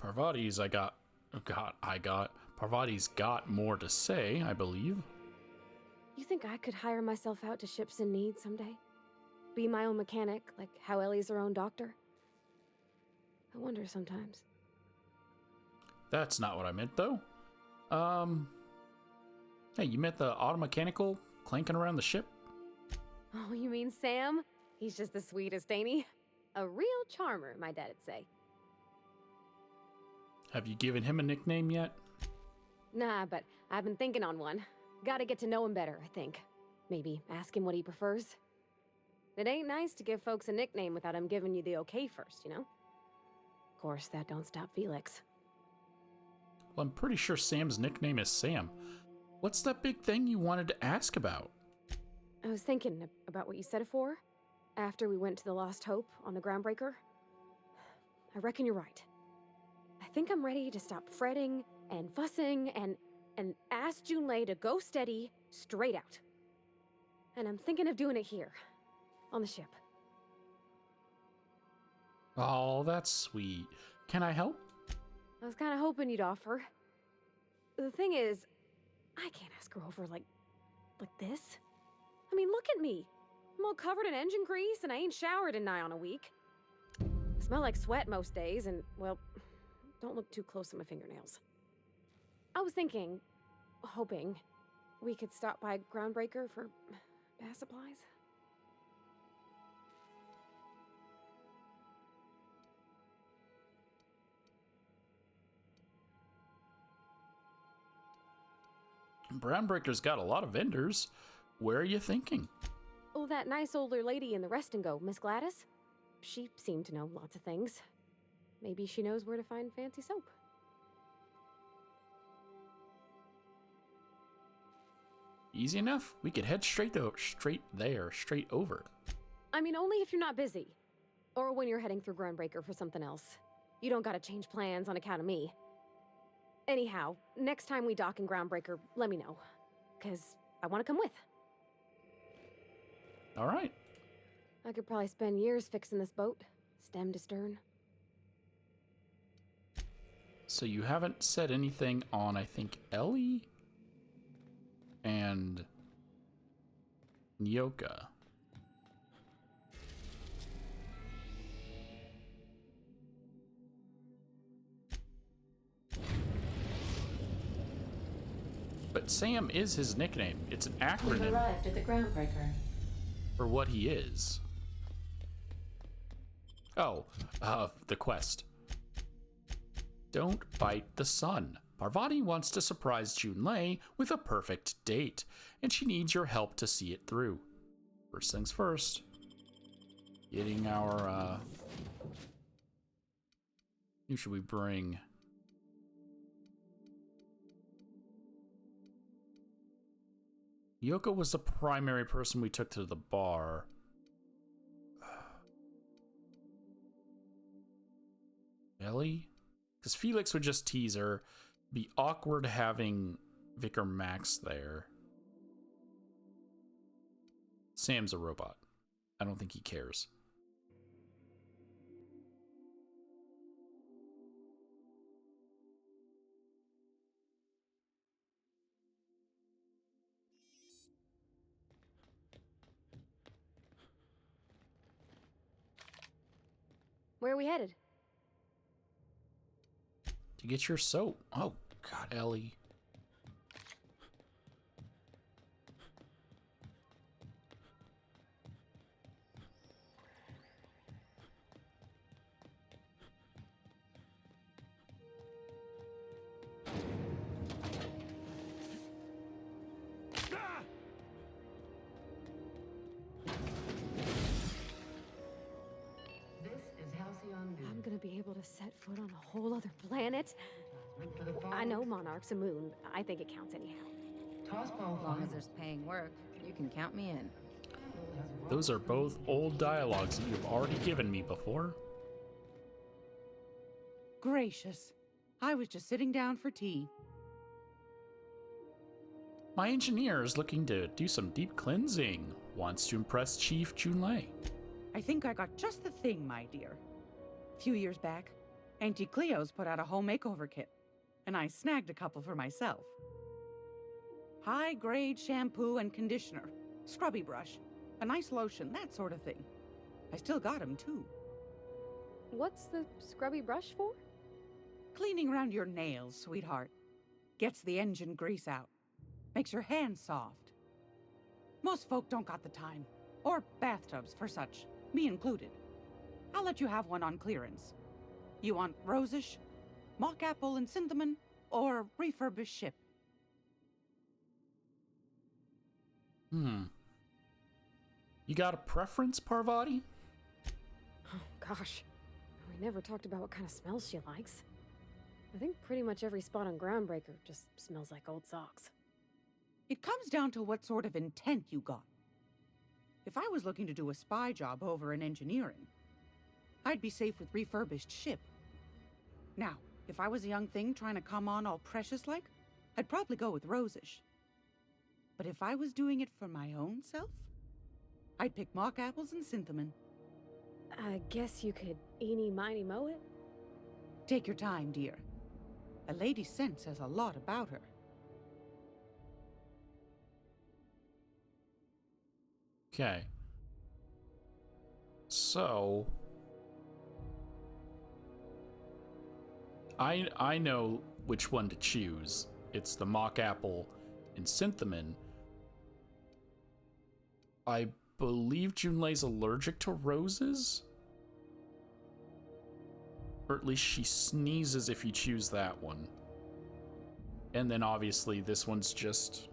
Parvati's Parvati's got more to say, I believe. You think I could hire myself out to ships in need someday? Be my own mechanic, like how Ellie's her own doctor? I wonder sometimes. That's not what I meant, though. Hey, you met the auto mechanical clanking around the ship? Oh, you mean Sam? He's just the sweetest, ain't he? A real charmer, my dad'd say. Have you given him a nickname yet? Nah, but I've been thinking on one. Gotta get to know him better, I think. Maybe ask him what he prefers. It ain't nice to give folks a nickname without him giving you the okay first, you know? Of course, that don't stop Felix. Well, I'm pretty sure Sam's nickname is Sam. What's that big thing you wanted to ask about? I was thinking about what you said afore, after we went to the Lost Hope on the Groundbreaker. I reckon you're right. I think I'm ready to stop fretting and fussing and ask Junlei to go steady, straight out. And I'm thinking of doing it here, on the ship. Oh, that's sweet. Can I help? I was kind of hoping you'd offer. The thing is, I can't ask her over like this. I mean, look at me. I'm all covered in engine grease and I ain't showered in nigh on a week. I smell like sweat most days and, well, don't look too close at my fingernails. I was thinking, hoping, we could stop by Groundbreaker for bath supplies. Brownbreaker's got a lot of vendors. Where are you thinking? Oh, that nice older lady in the rest and go, Miss Gladys? She seemed to know lots of things. Maybe she knows where to find fancy soap. Easy enough. We could head straight over. I mean, only if you're not busy. Or when you're heading through Groundbreaker for something else. You don't gotta change plans on account of me. Anyhow, next time we dock in Groundbreaker, let me know. 'Cause I want to come with. All right. I could probably spend years fixing this boat, stem to stern. So you haven't said anything on, I think, Ellie and Nyoka. But Sam is his nickname. It's an We've acronym arrived at the Groundbreaker. for what he is. Oh, the quest. Don't bite the sun. Parvati wants to surprise Junlei with a perfect date, and she needs your help to see it through. First things first. Getting our, who should we bring? Yoko was the primary person we took to the bar. Ellie? Because Felix would just tease her. Be awkward having Vicar Max there. Sam's a robot. I don't think he cares. Where are we headed? To get your soap. Oh, God, Ellie. I'm gonna be able to set foot on a whole other planet. I know Monarch's a moon. I think it counts anyhow. As long as there's paying work, you can count me in. Those are both old dialogues that you've already given me before. Gracious. I was just sitting down for tea. My engineer is looking to do some deep cleansing. Wants to impress Chief Junlei. I think I got just the thing, my dear. A few years back, Auntie Cleo's put out a home makeover kit, and I snagged a couple for myself. High-grade shampoo and conditioner, scrubby brush, a nice lotion, that sort of thing. I still got 'em, too. What's the scrubby brush for? Cleaning around your nails, sweetheart. Gets the engine grease out. Makes your hands soft. Most folk don't got the time. Or bathtubs for such, me included. I'll let you have one on clearance. You want rosish, mock apple and cinnamon, or refurbished ship? You got a preference, Parvati? Oh, gosh. We never talked about what kind of smells she likes. I think pretty much every spot on Groundbreaker just smells like old socks. It comes down to what sort of intent you got. If I was looking to do a spy job over in engineering, I'd be safe with refurbished ship. Now, if I was a young thing trying to come on all precious-like, I'd probably go with rosish. But if I was doing it for my own self, I'd pick mock apples and cinnamon. I guess you could eeny miny moe it? Take your time, dear. A lady's scent says a lot about her. Okay. So I know which one to choose. It's the mock apple and cinnamon. I believe Junlei's allergic to roses. Or at least she sneezes if you choose that one. And then obviously this one's just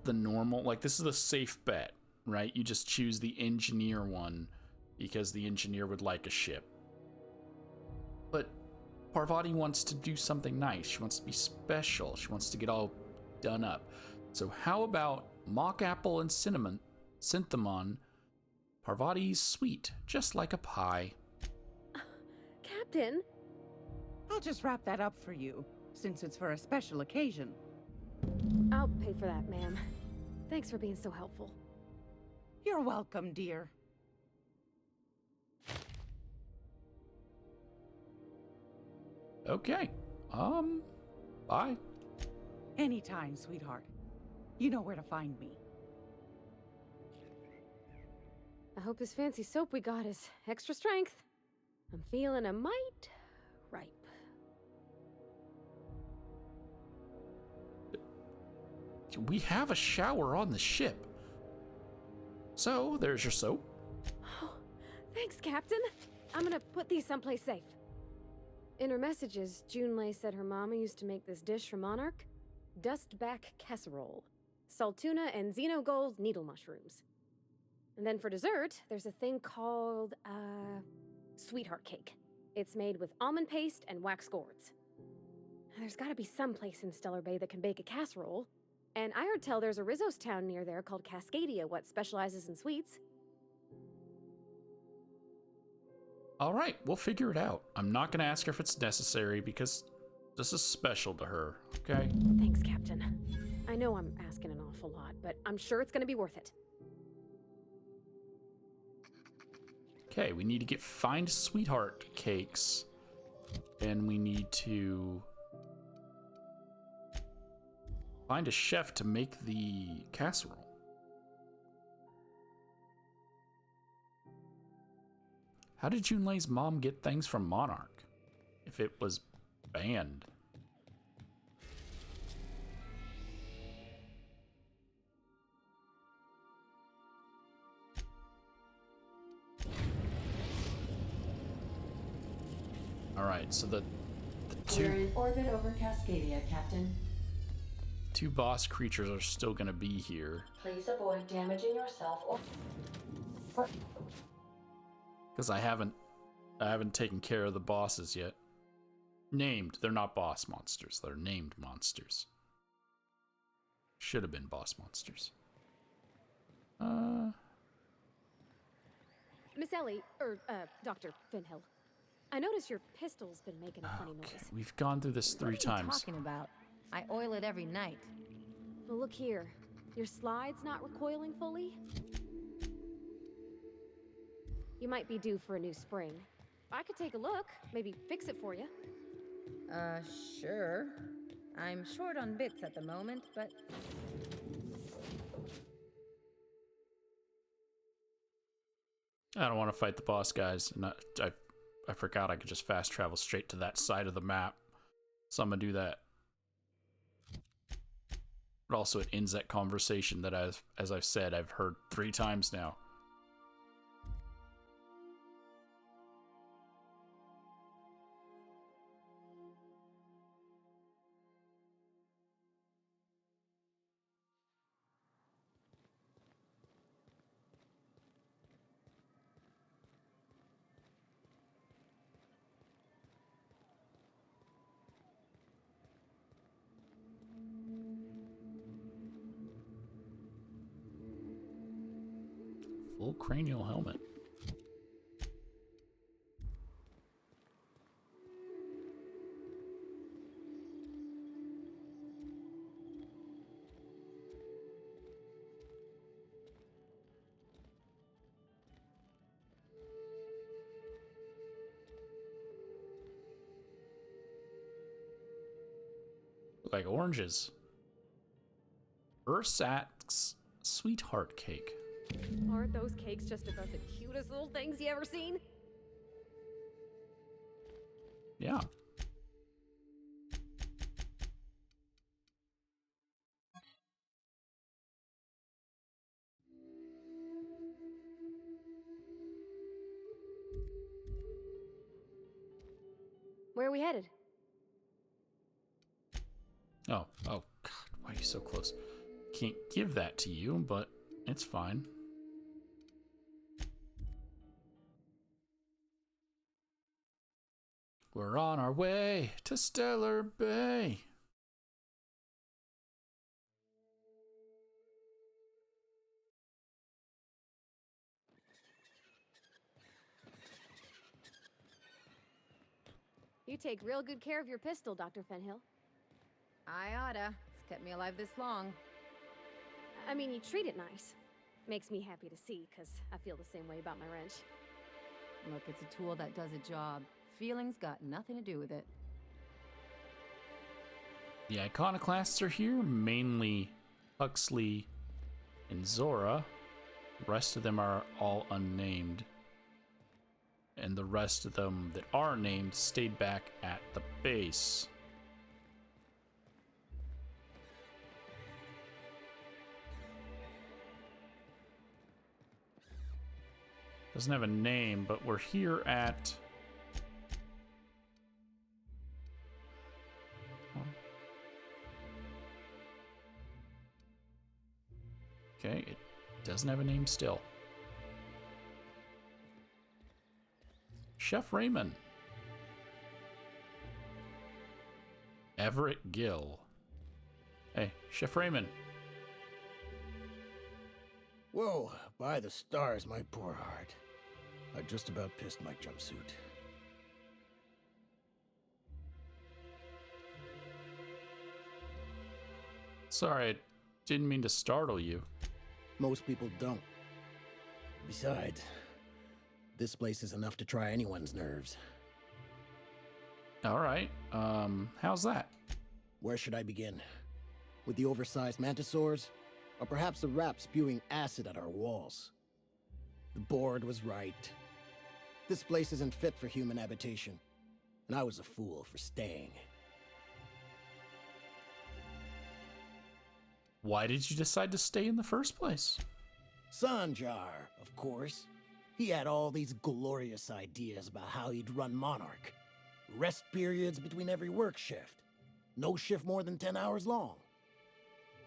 the normal, like this is the safe bet, right? You just choose the engineer one because the engineer would like a ship. But Parvati wants to do something nice. She wants to be special. She wants to get all done up. So how about mock apple and cinnamon? Parvati's sweet, just like a pie. Captain? I'll just wrap that up for you, since it's for a special occasion. I'll pay for that, ma'am. Thanks for being so helpful. You're welcome, dear. Okay. Bye. Anytime, sweetheart. You know where to find me. I hope this fancy soap we got is extra strength. I'm feeling a mite ripe. We have a shower on the ship. So, there's your soap. Oh, thanks, Captain. I'm gonna put these someplace safe. In her messages, Junlei said her mama used to make this dish for Monarch. Dustback casserole. Salt tuna and xenogold needle mushrooms. And then for dessert, there's a thing called, sweetheart cake. It's made with almond paste and wax gourds. There's gotta be some place in Stellar Bay that can bake a casserole. And I heard tell there's a Rizzo's town near there called Cascadia, what specializes in sweets. All right, we'll figure it out. I'm not going to ask her if it's necessary because this is special to her, okay? Thanks, Captain. I know I'm asking an awful lot, but I'm sure it's gonna be worth it. Okay, we need to find sweetheart cakes, and we need to find a chef to make the casserole. How did Junlei's mom get things from Monarch if it was banned? All right, so the We're in orbit over Cascadia, Captain. two boss creatures are still going to be here. Please avoid damaging yourself or... Because I haven't taken care of the bosses yet. Named. They're not boss monsters. They're named monsters. Should have been boss monsters. Miss Ellie, Dr. Finhill. I notice your pistol's been making a funny Okay, noise. we've gone through this 3 What are you times. talking about? I oil it every night. Well, look here. Your slide's not recoiling fully? You might be due for a new spring. I could take a look, maybe fix it for you. Sure. I'm short on bits at the moment, but I don't want to fight the boss guys. And I forgot I could just fast travel straight to that side of the map. So I'm gonna do that. But also it ends that conversation that as I've said, I've heard 3 times now. Full cranial helmet. Look like oranges. Ursat's sweetheart cake. Aren't those cakes just about the cutest little things you ever seen? Yeah. Where are we headed? Oh, God, why are you so close? Can't give that to you, but it's fine. We're on our way to Stellar Bay. You take real good care of your pistol, Dr. Fenhill. I oughta. It's kept me alive this long. I mean, you treat it nice. Makes me happy to see, because I feel the same way about my wrench. Look, it's a tool that does a job. Feelings got nothing to do with it. The iconoclasts are here, mainly Huxley and Zora. The rest of them are all unnamed. And the rest of them that are named stayed back at the base. Doesn't have a name, but we're here at... Okay, it doesn't have a name still. Chef Raymond. Everett Gill. Hey, Chef Raymond. Whoa, by the stars, my poor heart. I just about pissed my jumpsuit. Sorry, I didn't mean to startle you. Most people don't. Besides, this place is enough to try anyone's nerves. Alright, how's that? Where should I begin? With the oversized mantisaurs? Or perhaps the rats spewing acid at our walls? The board was right. This place isn't fit for human habitation, and I was a fool for staying. Why did you decide to stay in the first place? Sanjar, of course. He had all these glorious ideas about how he'd run Monarch. Rest periods between every work shift. No shift more than 10 hours long.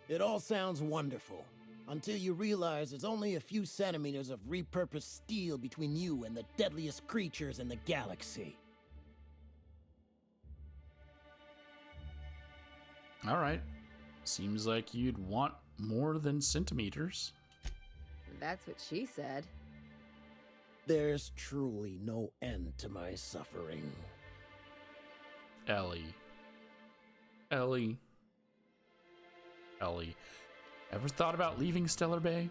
It all sounds wonderful, until you realize there's only a few centimeters of repurposed steel between you and the deadliest creatures in the galaxy. Alright. Seems like you'd want more than centimeters. That's what she said. There's truly no end to my suffering. Ellie. Ellie. Ellie. Ever thought about leaving Stellar Bay?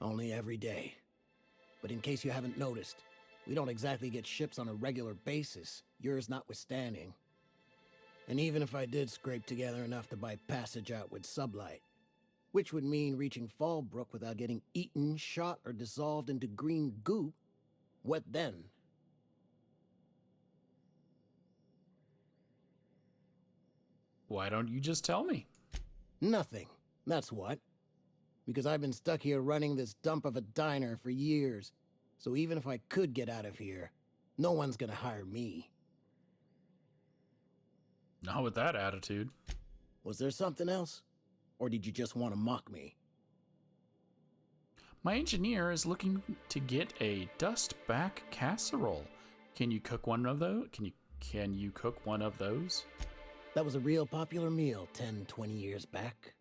Only every day. But in case you haven't noticed, We don't exactly get ships on a regular basis, yours notwithstanding. And even if I did scrape together enough to buy passage out with sublight, which would mean reaching Fallbrook without getting eaten, shot, or dissolved into green goop, what then? Why don't you just tell me? Nothing. That's what. Because I've been stuck here running this dump of a diner for years, so even if I could get out of here, no one's gonna hire me. Not with that attitude. Was there something else? Or did you just want to mock me? My engineer is looking to get a dust-back casserole. Can you cook one of those? Can you cook one of those? That was a real popular meal 10, 20 years back,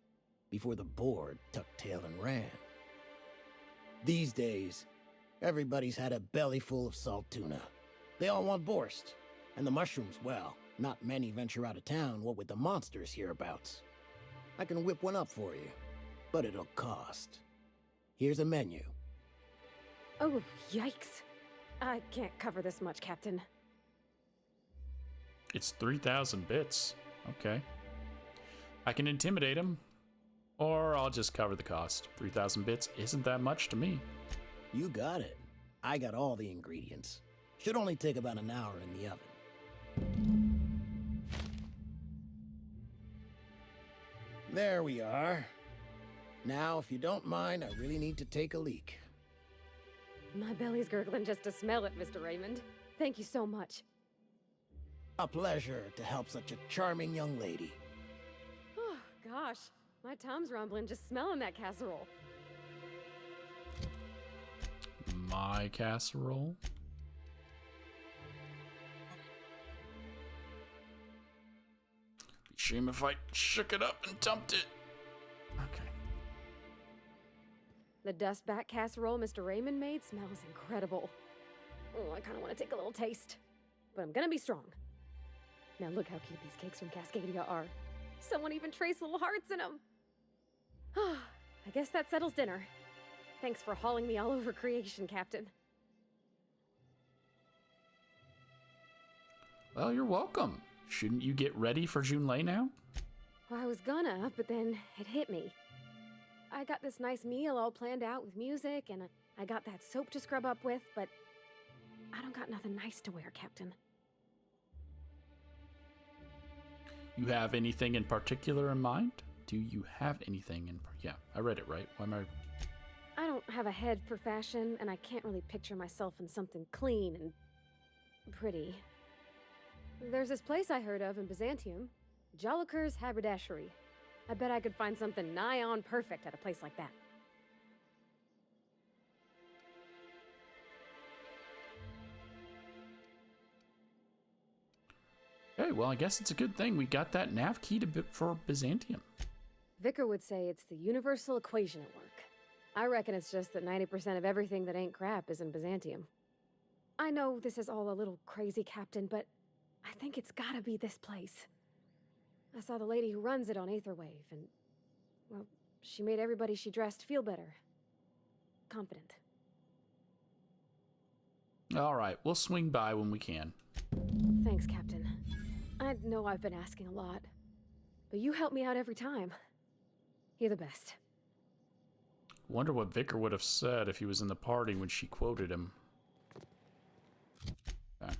before the board tucked tail and ran. These days, everybody's had a belly full of salt tuna. They all want borscht, and the mushrooms, well, not many venture out of town, what with the monsters hereabouts. I can whip one up for you, but it'll cost. Here's a menu. Oh, yikes. I can't cover this much, Captain. It's 3,000 bits. Okay. I can intimidate him, or I'll just cover the cost. 3,000 bits isn't that much to me. You got it. I got all the ingredients. Should only take about an hour in the oven. There we are. Now, if you don't mind, I really need to take a leak. My belly's gurgling just to smell it, Mr. Raymond. Thank you so much. A pleasure to help such a charming young lady. Oh, gosh. My tum's rumbling just smelling that casserole. My casserole? Be shame if I shook it up and dumped it. Okay. The dustback casserole Mr. Raymond made smells incredible. Oh, I kind of want to take a little taste. But I'm gonna be strong. Now look how cute these cakes from Cascadia are. Someone even traced little hearts in them. I guess that settles dinner. Thanks for hauling me all over creation, Captain. Well, you're welcome. Shouldn't you get ready for Junlei now? Well, I was gonna, but then it hit me. I got this nice meal all planned out with music, and I got that soap to scrub up with, but I don't got nothing nice to wear, Captain. You have anything in particular in mind? Do you have anything in... Yeah, I read it right. Why am I... I don't have a head for fashion, and I can't really picture myself in something clean and pretty. There's this place I heard of in Byzantium, Jolicoeur's Haberdashery. I bet I could find something nigh on perfect at a place like that. Okay, well, I guess it's a good thing we got that nav key for Byzantium. Vicar would say it's the universal equation at work. I reckon it's just that 90% of everything that ain't crap is in Byzantium. I know this is all a little crazy, Captain, but I think it's gotta be this place. I saw the lady who runs it on Aetherwave, and, well, she made everybody she dressed feel better. Confident. All right, we'll swing by when we can. Thanks, Captain. I know I've been asking a lot, but you help me out every time. You're the best. Wonder what Vicar would have said if he was in the party when she quoted him. Okay.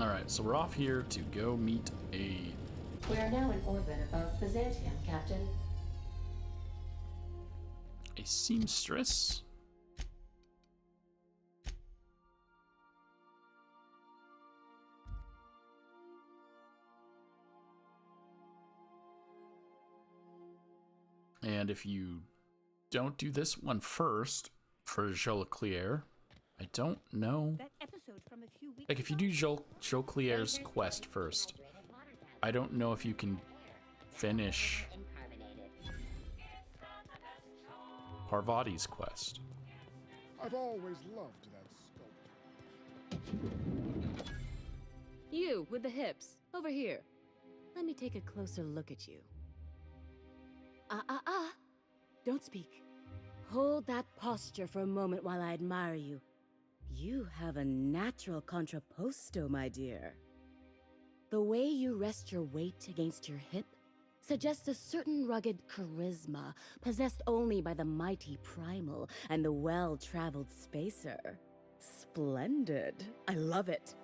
Alright, so we're off here to go meet a... We are now in orbit above Byzantium, Captain. a seamstress? And if you don't do this one first, for Jolicoeur, I don't know. Like, if you do Jolicoeur's quest first, I don't know if you can finish Parvati's quest. I've always loved that sculpture. You, with the hips. Over here. Let me take a closer look at you. Don't speak. Hold that posture for a moment while I admire you. You have a natural contrapposto, my dear. The way you rest your weight against your hip suggests a certain rugged charisma possessed only by the mighty primal and the well-traveled spacer. Splendid. I love it.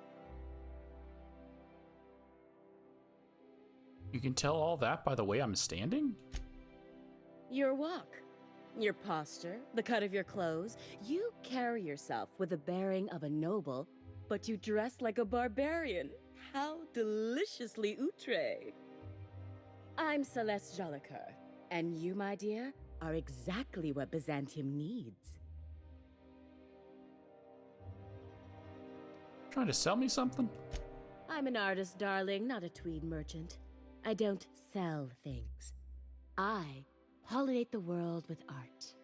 You can tell all that by the way I'm standing? Your walk, your posture, the cut of your clothes. You carry yourself with the bearing of a noble, but you dress like a barbarian. How deliciously outre. I'm Celeste Jolicoeur, and you, my dear, are exactly what Byzantium needs. Trying to sell me something? I'm an artist, darling, not a tweed merchant. I don't sell things. I pollinate the world with art.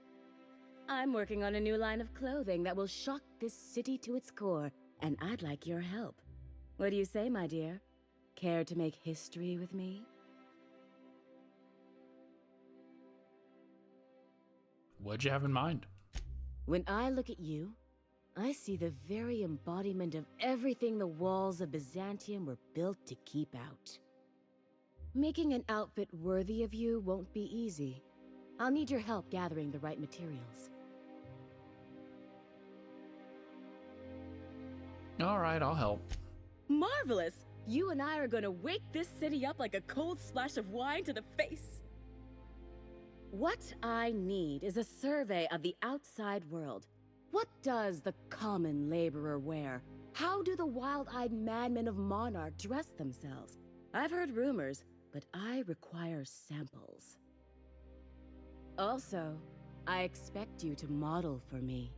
I'm working on a new line of clothing that will shock this city to its core, and I'd like your help. What do you say, my dear? Care to make history with me? What'd you have in mind? When I look at you, I see the very embodiment of everything the walls of Byzantium were built to keep out. Making an outfit worthy of you won't be easy. I'll need your help gathering the right materials. All right, I'll help. Marvelous! You and I are gonna wake this city up like a cold splash of wine to the face. What I need is a survey of the outside world. What does the common laborer wear? How do the wild-eyed madmen of Monarch dress themselves? I've heard rumors, but I require samples. Also, I expect you to model for me.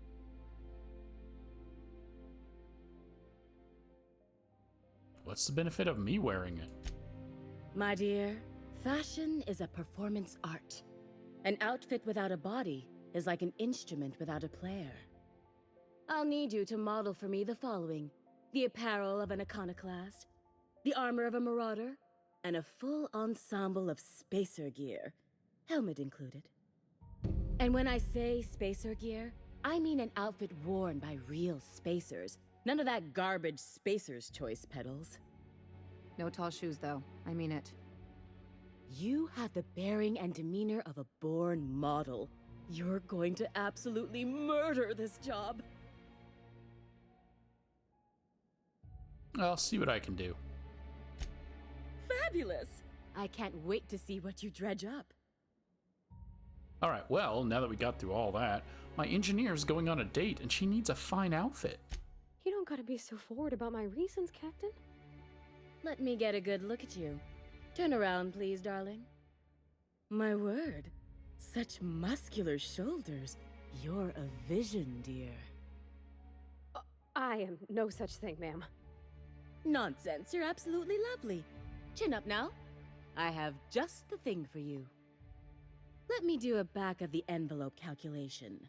What's the benefit of me wearing it? My dear, fashion is a performance art. An outfit without a body is like an instrument without a player. I'll need you to model for me the following: the apparel of an iconoclast, the armor of a marauder, and a full ensemble of spacer gear, helmet included. And when I say spacer gear, I mean an outfit worn by real spacers. None of that garbage spacer's choice pedals. No tall shoes, though. I mean it. You have the bearing and demeanor of a born model. You're going to absolutely murder this job. I'll see what I can do. Fabulous! I can't wait to see what you dredge up. All right, well, now that we got through all that, my engineer's going on a date and she needs a fine outfit. You don't gotta be so forward about my reasons, Captain. Let me get a good look at you. Turn around, please, darling. My word, such muscular shoulders. You're a vision, dear. I am no such thing, ma'am. Nonsense, you're absolutely lovely. Chin up now. I have just the thing for you. Let me do a back-of-the-envelope calculation.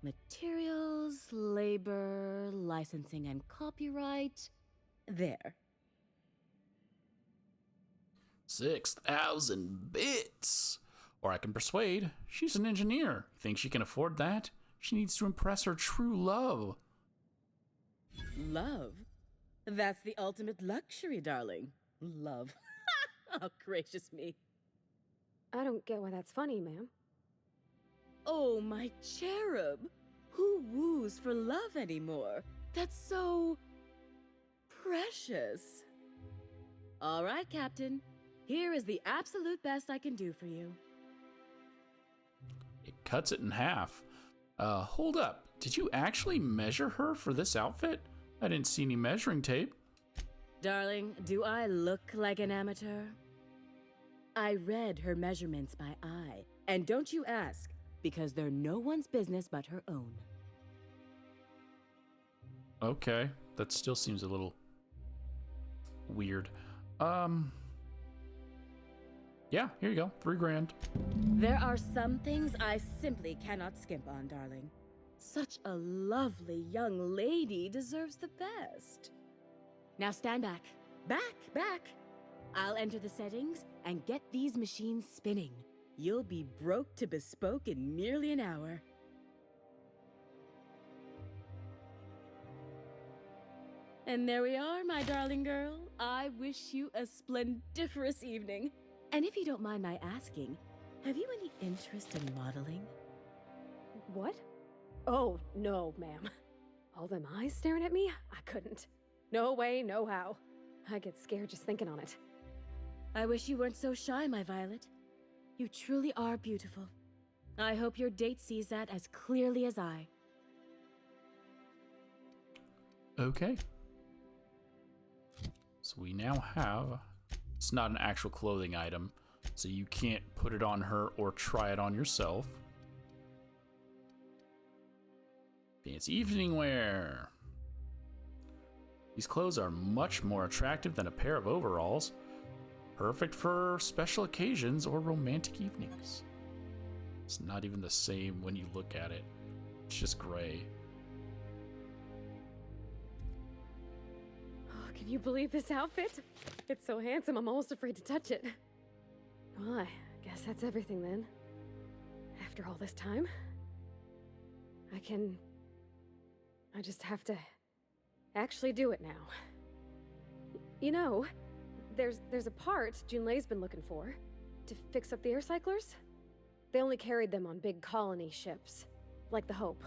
Materials, labor, licensing, and copyright. There. 6,000 bits. Or I can persuade. She's an engineer. Think she can afford that? She needs to impress her true love. Love? That's the ultimate luxury, darling. Love. Oh, gracious me. I don't get why that's funny, ma'am. Oh, my cherub. Who woos for love anymore? That's so precious. All right, Captain. Here is the absolute best I can do for you. It cuts it in half. Hold up. Did you actually measure her for this outfit? I didn't see any measuring tape. Darling, do I look like an amateur? I read her measurements by eye. And don't you ask, because they're no one's business but her own. Okay, that still seems a little weird. Yeah, here you go. 3 grand. There are some things I simply cannot skimp on, darling. Such a lovely young lady deserves the best. Now stand back. Back! I'll enter the settings and get these machines spinning. You'll be broke to bespoke in merely an hour. And there we are, my darling girl. I wish you a splendiferous evening. And if you don't mind my asking, have you any interest in modeling? What? Oh, no, ma'am. All them eyes staring at me? I couldn't. No way, no how. I get scared just thinking on it. I wish you weren't so shy, my Violet. You truly are beautiful. I hope your date sees that as clearly as I. Okay. So we now have... It's not an actual clothing item, so you can't put it on her or try it on yourself. Fancy evening wear. These clothes are much more attractive than a pair of overalls. Perfect for special occasions or romantic evenings. It's not even the same when you look at it. It's just gray. Oh, can you believe this outfit? It's so handsome, I'm almost afraid to touch it. Well, I guess that's everything then. After all this time, I just have to actually do it now. You know, there's a part Junlei's been looking for to fix up the air cyclers. They only carried them on big colony ships, like the Hope.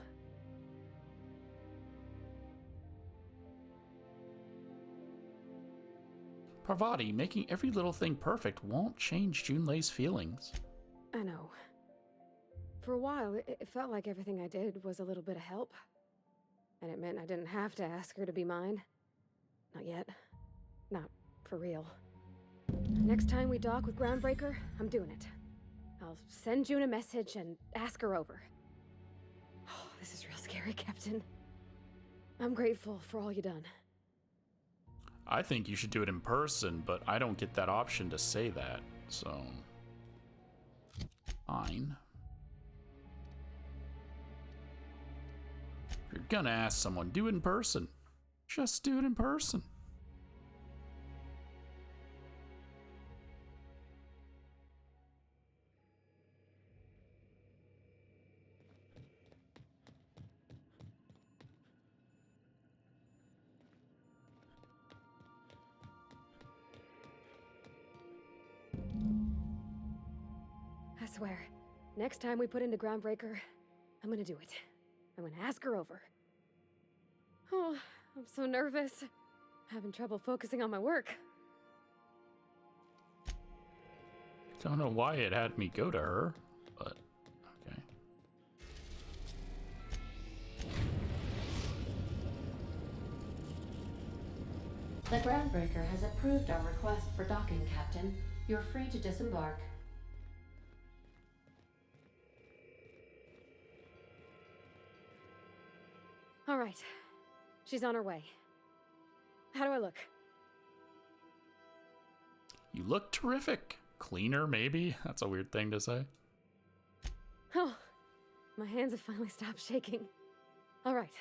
Parvati, making every little thing perfect won't change Junlei's feelings. I know. For a while, it felt like everything I did was a little bit of help. And it meant I didn't have to ask her to be mine. Not yet. Not for real. Next time we dock with Groundbreaker, I'm doing it. I'll send June a message and ask her over. Oh, this is real scary, Captain. I'm grateful for all you done. I think you should do it in person, but I don't get that option to say that, so... Fine. If you're gonna ask someone, do it in person. Just do it in person. I swear, next time we put into Groundbreaker, I'm gonna do it. I'm gonna ask her over. Oh, I'm so nervous. Having trouble focusing on my work. Don't know why it had me go to her, but okay. The Groundbreaker has approved our request for docking, Captain. You're free to disembark. All right. She's on her way. How do I look? You look terrific. Cleaner, maybe? That's a weird thing to say. Oh, my hands have finally stopped shaking. All right.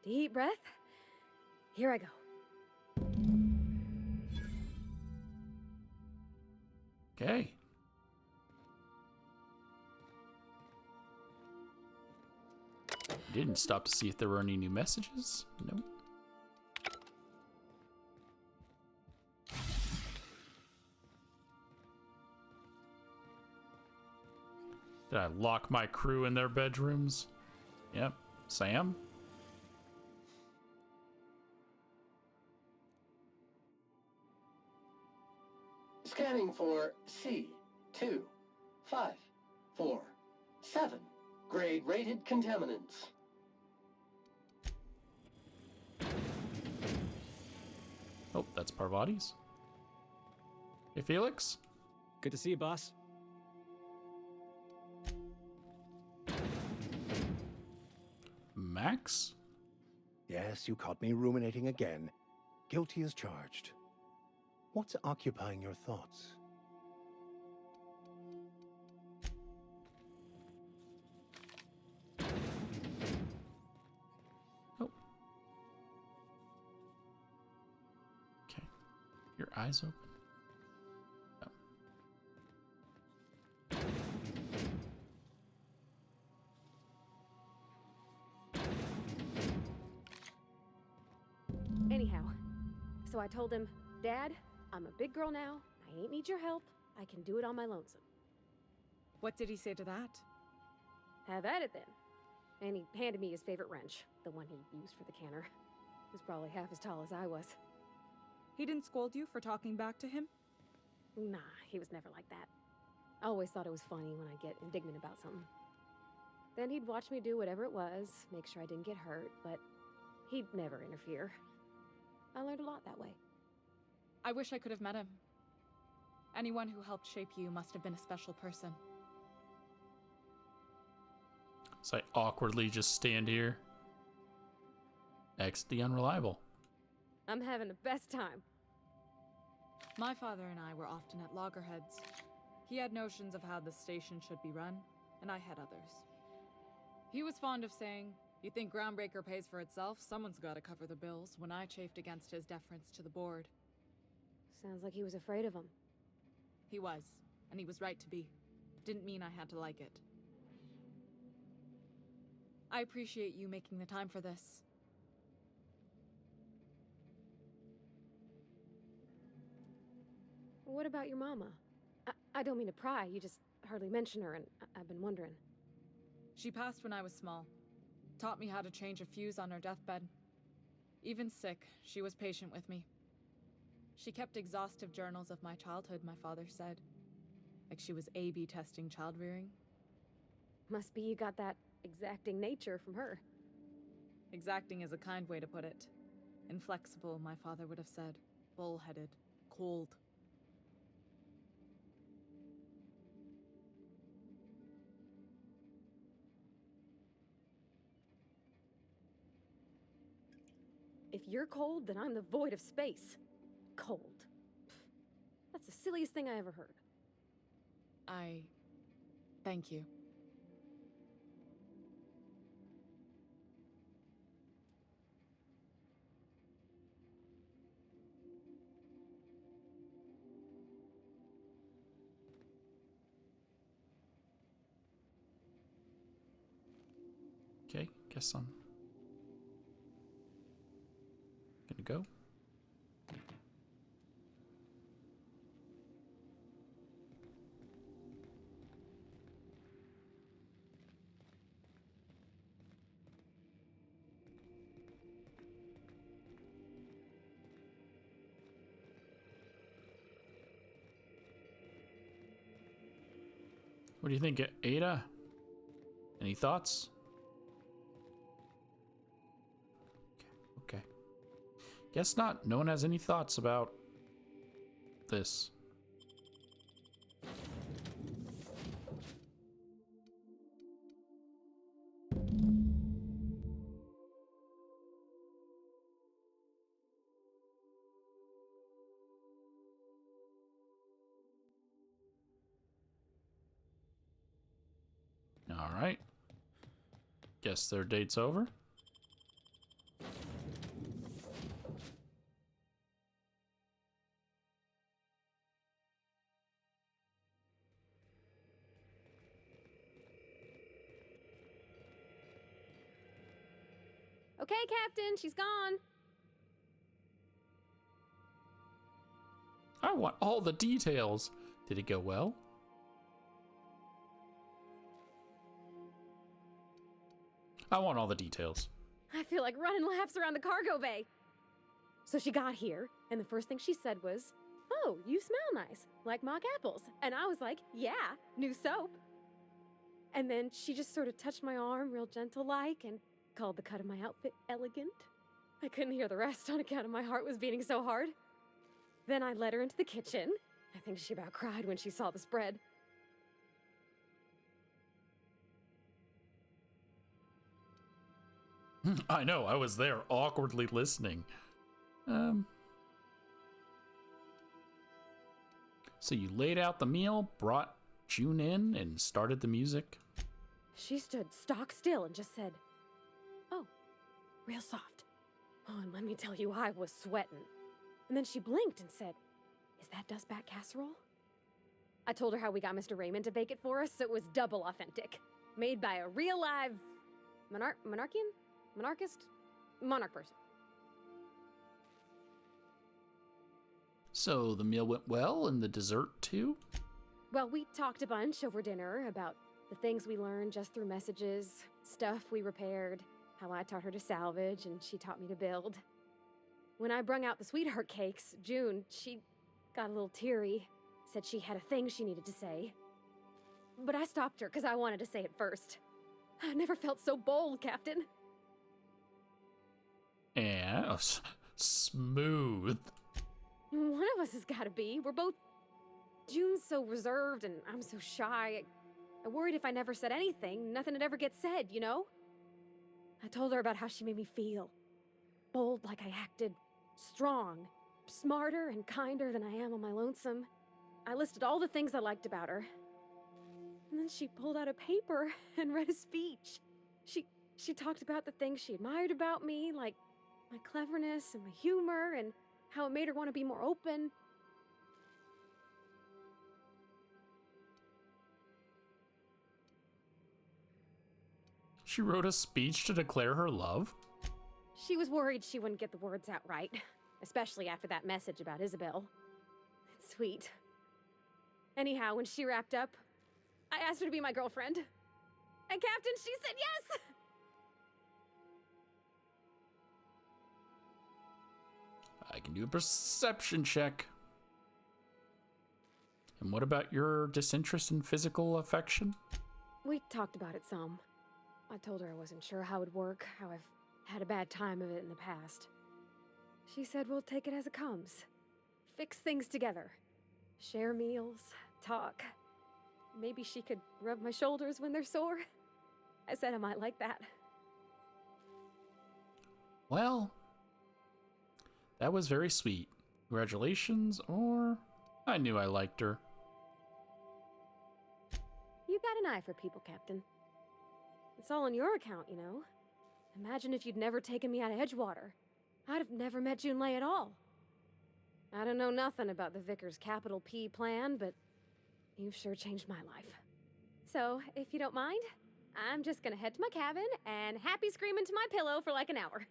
Deep breath. Here I go. Okay. Didn't stop to see if there were any new messages. Nope. Did I lock my crew in their bedrooms? Yep. Sam? Scanning for C2547. Grade rated contaminants. Oh, that's Parvati's. Hey, Felix? Good to see you, boss. Max? Yes, you caught me ruminating again. Guilty as charged. What's occupying your thoughts? eyes open? Oh. Anyhow, so I told him, Dad, I'm a big girl now. I ain't need your help. I can do it on my lonesome. What did he say to that? Have at it then. And he handed me his favorite wrench, the one he used for the canner. He was probably half as tall as I was. He didn't scold you for talking back to him? Nah, he was never like that. I always thought it was funny when I get indignant about something. Then he'd watch me do whatever it was, make sure I didn't get hurt, but he'd never interfere. I learned a lot that way. I wish I could have met him. Anyone who helped shape you must have been a special person. So I awkwardly just stand here. Exit the unreliable. I'm having the best time. My father and I were often at loggerheads. He had notions of how the station should be run, and I had others. He was fond of saying, "You think Groundbreaker pays for itself? Someone's got to cover the bills," when I chafed against his deference to the board. Sounds like he was afraid of him. He was, and he was right to be. Didn't mean I had to like it. I appreciate you making the time for this. What about your mama? I don't mean to pry, you just hardly mention her, and I've been wondering. She passed when I was small. Taught me how to change a fuse on her deathbed. Even sick, she was patient with me. She kept exhaustive journals of my childhood, my father said. Like she was A/B testing child rearing. Must be you got that exacting nature from her. Exacting is a kind way to put it. Inflexible, my father would have said. Bull-headed. Cold. If you're cold, then I'm the void of space. Cold. Pfft. That's the silliest thing I ever heard. Thank you. Okay, guess I'm gonna go. What do you think, Ada? Any thoughts? Okay. Guess not. No one has any thoughts about this. All right. Guess their date's over. Okay, Captain, she's gone. I want all the details. Did it go well? I want all the details. I feel like running laps around the cargo bay. So she got here, and the first thing she said was, "Oh, you smell nice, like mock apples." And I was like, "Yeah, new soap." And then she just sort of touched my arm real gentle-like and called the cut of my outfit elegant. I couldn't hear the rest on account of my heart was beating so hard. Then I led her into the kitchen. I think she about cried when she saw the spread. I know, I was there awkwardly listening. So you laid out the meal, brought June in, and started the music? She stood stock still and just said, "Oh, real soft." Oh, and let me tell you, I was sweating. And then she blinked and said, Is that dustbat casserole? I told her how we got Mr. Raymond to bake it for us, so it was double authentic. Made by a real live monarch person. So the meal went well, and the dessert too? Well, we talked a bunch over dinner about the things we learned just through messages, stuff we repaired, how I taught her to salvage and she taught me to build. When I brung out the sweetheart cakes, June, she got a little teary, said she had a thing she needed to say. But I stopped her because I wanted to say it first. I never felt so bold, Captain. And smooth. One of us has got to be. We're both... June's so reserved and I'm so shy. I worried if I never said anything, nothing would ever get said, you know? I told her about how she made me feel. Bold like I acted. Strong. Smarter and kinder than I am on my lonesome. I listed all the things I liked about her. And then she pulled out a paper and read a speech. She talked about the things she admired about me, like my cleverness and my humor, and how it made her want to be more open. She wrote a speech to declare her love? She was worried she wouldn't get the words out right, especially after that message about Isabel. It's sweet. Anyhow, when she wrapped up, I asked her to be my girlfriend. And Captain, she said yes! I can do a perception check. And what about your disinterest in physical affection? We talked about it some. I told her I wasn't sure how it'd work, how I've had a bad time of it in the past. She said we'll take it as it comes. Fix things together. Share meals, talk. Maybe she could rub my shoulders when they're sore. I said I might like that. Well, that was very sweet. Congratulations, or I knew I liked her. You got an eye for people, Captain. It's all on your account, you know. Imagine if you'd never taken me out of Edgewater. I'd have never met Junlei at all. I don't know nothing about the Vicar's capital P plan, but you've sure changed my life. So, if you don't mind, I'm just gonna head to my cabin and happy scream into my pillow for like an hour.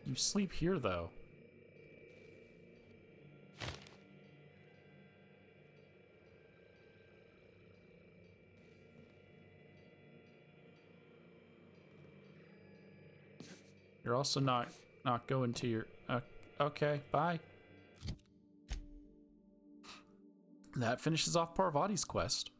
You sleep here, though. You're also not going to your... okay, bye. That finishes off Parvati's quest.